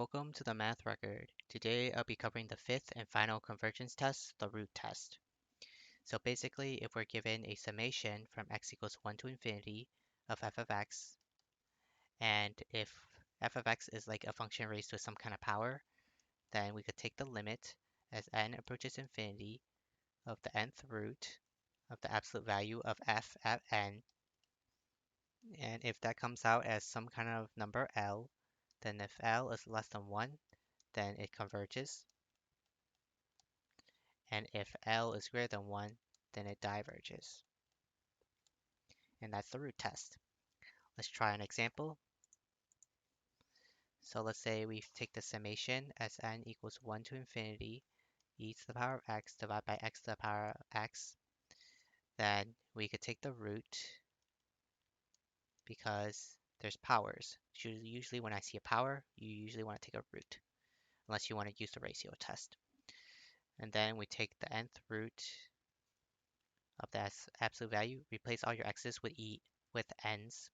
Welcome to the math record. Today I'll be covering the fifth and final convergence test, the root test. So basically, if we're given a summation from x equals 1 to infinity of f of x, and if f of x is like a function raised to some kind of power, then we could take the limit as n approaches infinity of the nth root of the absolute value of f at n. And if that comes out as some kind of number L, then if L is less than 1, then it converges. And if L is greater than 1, then it diverges. And that's the root test. Let's try an example. So let's say we take the summation as n equals 1 to infinity, e to the power of x divided by x to the power of x. Then we could take the root because there's powers. Usually when I see a power, you usually want to take a root, unless you want to use the ratio test. And then we take the nth root of the absolute value, replace all your x's with n's.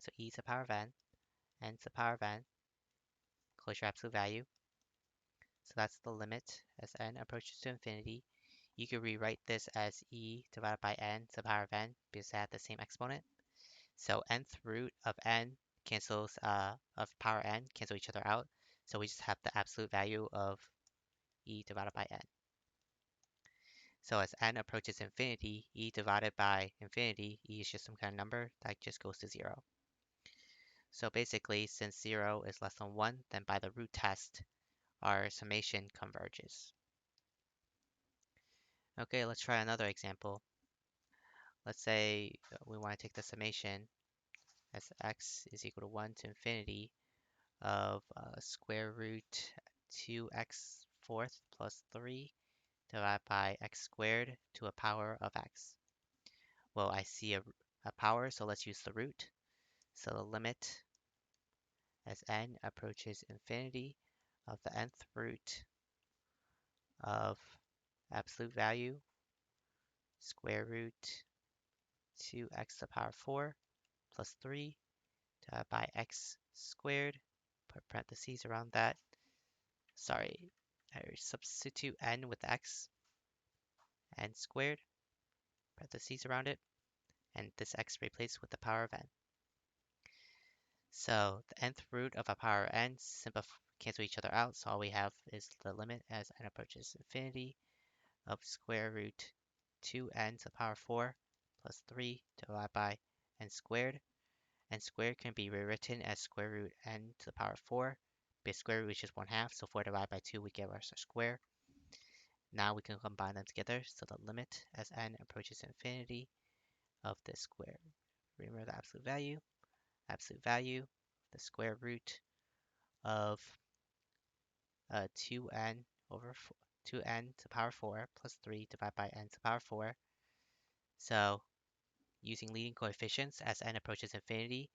So e to the power of n to the power of n, close your absolute value. So that's the limit as n approaches to infinity. You could rewrite this as e divided by n to the power of n because they have the same exponent. So nth root of n cancels of power n cancel each other out. So we just have the absolute value of e divided by n. So as n approaches infinity, e divided by infinity, e is just some kind of number that just goes to 0. So basically, since 0 is less than 1, then by the root test, our summation converges. Okay, let's try another example. Let's say we want to take the summation as x is equal to 1 to infinity of square root 2x fourth plus 3 divided by x squared to a power of x. Well, I see a power, so let's use the root. So the limit as n approaches infinity of the nth root of absolute value square root 2x to the power 4 plus 3 divided by x squared. Put parentheses around that. Sorry, I substitute n with x, n squared, parentheses around it, and this x replaced with the power of n. So the nth root of a power of n cancel each other out, so all we have is the limit as n approaches infinity of square root 2n to the power 4 plus 3 divided by n squared. N squared can be rewritten as square root n to the power 4. Base square root is just 1/2, so 4 divided by 2 we get our square. Now we can combine them together, so the limit as n approaches infinity of this square. Remember the absolute value, the square root of 2n over 4, 2n to the power 4 plus 3 divided by n to the power 4. So using leading coefficients as n approaches infinity,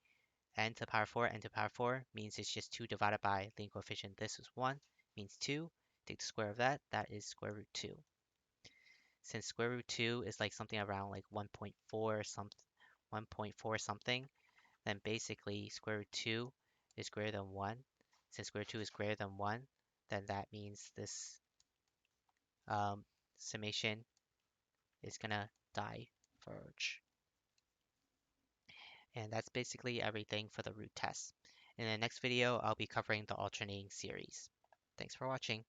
n to the power 4, n to the power 4 means it's just 2 divided by leading coefficient. This is 1, means 2. Take the square of that, that is square root 2. Since square root 2 is like something around like 1.4 something, then basically square root 2 is greater than 1. Since square root 2 is greater than 1, then that means this summation is gonna diverge. And that's basically everything for the root test. In the next video, I'll be covering the alternating series. Thanks for watching.